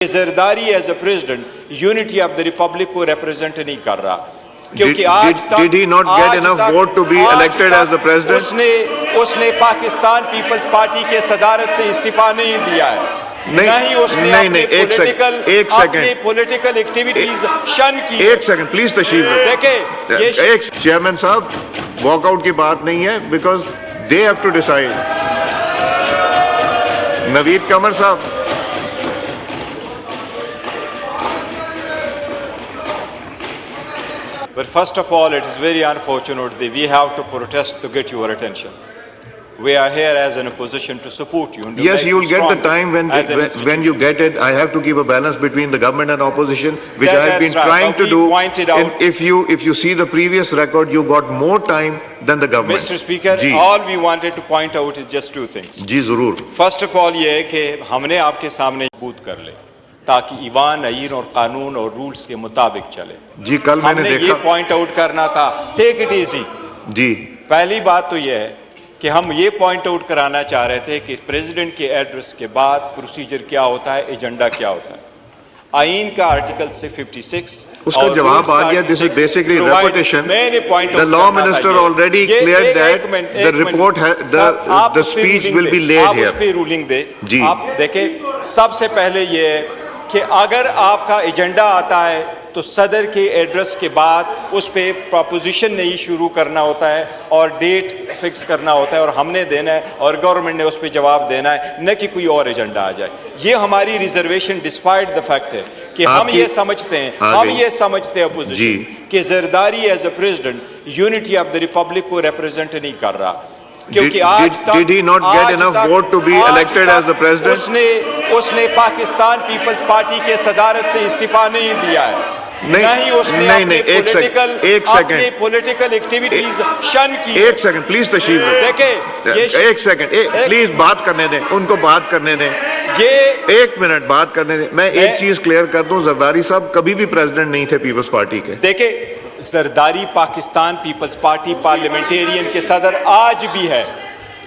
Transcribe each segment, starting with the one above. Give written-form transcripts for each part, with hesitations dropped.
Zardari as a president unity of the republic کو represent نہیں کر رہا کیونکہ آج تک did he not get enough vote to be elected as the president? اس نے پاکستان پیپلز پارٹی کے صدارت سے استعفیٰ نہیں دیا ہے، نہ ہی اس نے اپنی پولیٹیکل ایکٹیویٹیز شن کی۔ ایک سیکنڈ پلیز تشریف دیکھیں ایک چیئرمین صاحب واک آؤٹ کی بات نہیں ہے because they have to decide. Naveed Qamar sahib But first of all, it is very unfortunate that we have to protest to get your attention. We are here as an opposition to support you. Yes, you will get the time when you get it. I have to keep a balance between the government and opposition, which I have been trying to do. And if you see the previous record, you got more time than the government. Mr. Speaker, all we wanted to point out is just two things. جی ضرور. First of all یہ ہے کہ ہم نے آپ کے سامنے ثبوت کر لے تاکہ ایوان، آئین اور قانون اور رولز کے مطابق چلے۔ جی کل میں نے دیکھا، ہم نے یہ پوائنٹ آؤٹ کرنا تھا، ٹیک اٹ ایزی۔ جی پہلی بات تو یہ ہے کہ ہم یہ پوائنٹ آؤٹ کرانا چاہ رہے تھے کہ پریزیڈنٹ کے ایڈریس کے بعد پروسیجر کیا ہوتا ہے، ایجنڈا کیا ہوتا ہے۔ آئین کا آرٹیکل 56 اس کا جواب آ گیا. This is basically repetition. The law minister already cleared that the report, the speech will be laid here. آپ اس پہ رولنگ دے. آپ دیکھیں سب سے پہلے یہ ہے کہ اگر آپ کا ایجنڈا آتا ہے تو صدر کے ایڈریس کے بعد اس پہ پروپوزیشن نہیں شروع کرنا ہوتا ہے اور ڈیٹ فکس کرنا ہوتا ہے اور ہم نے دینا ہے اور گورنمنٹ نے اس پہ جواب دینا ہے، نہ کہ کوئی اور ایجنڈا آ جائے۔ یہ ہماری ریزرویشن ڈسپائٹ دا فیکٹ ہے کہ ہم یہ سمجھتے ہیں اپوزیشن کہ Zardari as a president unity of the republic کو ریپرزینٹ نہیں کر رہا کیونکہ آج تک Did he not get enough vote to be elected as the president? اس نے پاکستان پیپلز پارٹی کے صدارت سے استعفیٰ نہیں دیا ہے، نہ ہی اس نے اپنی پولیٹیکل ایکٹیویٹیز شن کی۔ ایک سیکنڈ پلیز تشریف دیکھیں ایک سیکنڈ پلیز بات کرنے دیں ان کو، بات کرنے دیں، یہ ایک منٹ بات کرنے دیں۔ میں ایک چیز کلیئر کر دوں، زرداری صاحب کبھی بھی پریزیڈنٹ نہیں تھے پیپلز پارٹی کے۔ دیکھیں زرداری پاکستان پیپلز پارٹی پارلیمنٹیرین کے صدر آج بھی ہے،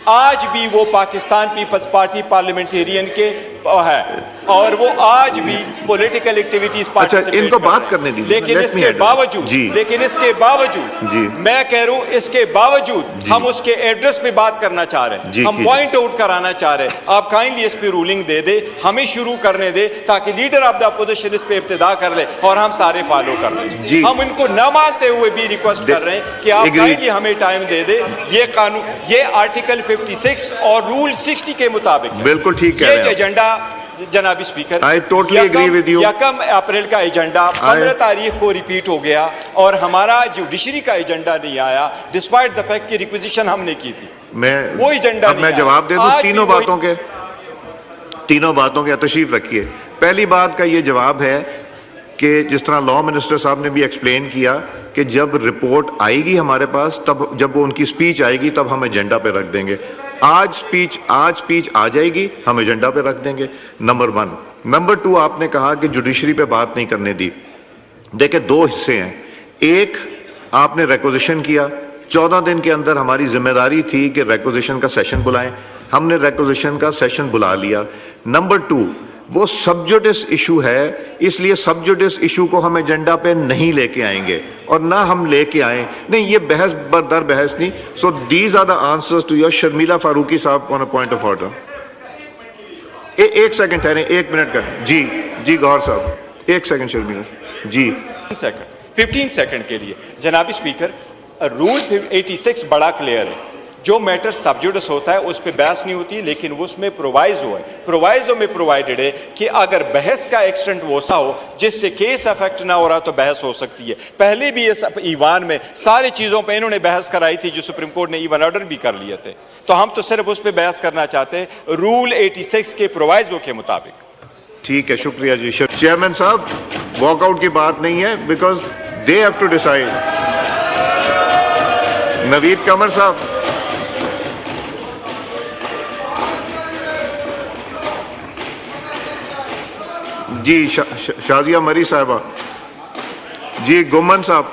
آج بھی وہ پاکستان پیپلز پارٹی پارلیمنٹیرین کے ہے اور وہ آج بھی پولیٹیکل ایکٹیویٹیز ان کو بات کرنے دیجیے۔ لیکن اس کے باوجود میں کہہ رہا ہوں اس کے باوجود ہم اس کے ایڈریس پہ بات کرنا چاہ رہے ہیں، ہم پوائنٹ آؤٹ کرانا چاہ رہے ہیں۔ آپ کائنڈلی اس پہ رولنگ دے دے، ہمیں شروع کرنے دے تاکہ لیڈر آف دا اپوزیشن اس پہ ابتدا کر لے اور ہم سارے فالو کر لیں۔ ہم ان کو نہ مانتے ہوئے بھی ریکویسٹ کر رہے ہیں کہ آپ کائنڈلی ہمیں ٹائم دے دے۔ یہ قانون، یہ آرٹیکل 56 اور رول 60 کے مطابق بالکل ٹھیک ہے۔ یہ ایجنڈا جناب speaker, I totally agree with you. 1 April کا ایجنڈا 15 تاریخ کو ریپیٹ ہو گیا اور ہمارا جوڈیشری کا ایجنڈا نہیں آیا ڈسپائٹ دا فیکٹ کی ریکویزیشن ہم نے کی تھی۔ وہ ایجنڈا میں جواب دے دوں تینوں باتوں کے تشریف رکھیے۔ پہلی بات کا یہ جواب ہے کہ جس طرح لا منسٹر صاحب نے بھی ایکسپلین کیا کہ جب رپورٹ آئے گی ہمارے پاس، تب جب وہ ان کی سپیچ آئے گی تب ہم ایجنڈا پہ رکھ دیں گے۔ آج سپیچ آ جائے گی، ہم ایجنڈا پہ رکھ دیں گے، نمبر 1۔ نمبر 2، آپ نے کہا کہ جوڈیشری پہ بات نہیں کرنے دی۔ دیکھیں 2 حصے ہیں، ایک آپ نے ریکوزیشن کیا، 14 دن کے اندر ہماری ذمہ داری تھی کہ ریکوزیشن کا سیشن بلائیں، ہم نے ریکوزیشن کا سیشن بلا لیا۔ نمبر 2، وہ سب جوڈس ایشو ہے، اس لیے سب جوڈس ایشو کو ہم ایجنڈا پہ نہیں لے کے آئیں گے اور نہ ہم لے کے آئیں، نہیں یہ بحث بردر بحث نہیں۔ So these are the answers to your. Sharmila Farooqui صاحب on a point of order. ایک سیکنڈ ٹھہریں، 1 منٹ کر۔ جی گوہر صاحب 1 سیکنڈ شرمیلا جی 15 سیکنڈ کے لیے جناب اسپیکر، رول 86 بڑا کلیئر ہے، جو میٹر سب جوڈس ہوتا ہے اس پہ بحث نہیں ہوتی، لیکن اس میں پرووائزو ہے، پرووائزو میں پرووائڈڈ ہے کہ اگر بحث کا ایکسٹینٹ وسع ہو جس سے کیس افیکٹ نہ ہو رہا تو بحث ہو سکتی ہے۔ پہلے بھی اس ایوان میں ساری چیزوں پہ انہوں نے بحث کرائی تھی جو سپریم کورٹ نے ایون آرڈر بھی کر لیے تھے، تو ہم تو صرف اس پہ بحث کرنا چاہتے ہیں رول 86 کے پرووائزو کے مطابق۔ ٹھیک ہے، شکریہ جی۔ چیئرمین صاحب واک آؤٹ کی بات نہیں ہے because they have to decide. Naveed Qamar sahib ji, Shazia مری صاحبہ جی، گمن صاحب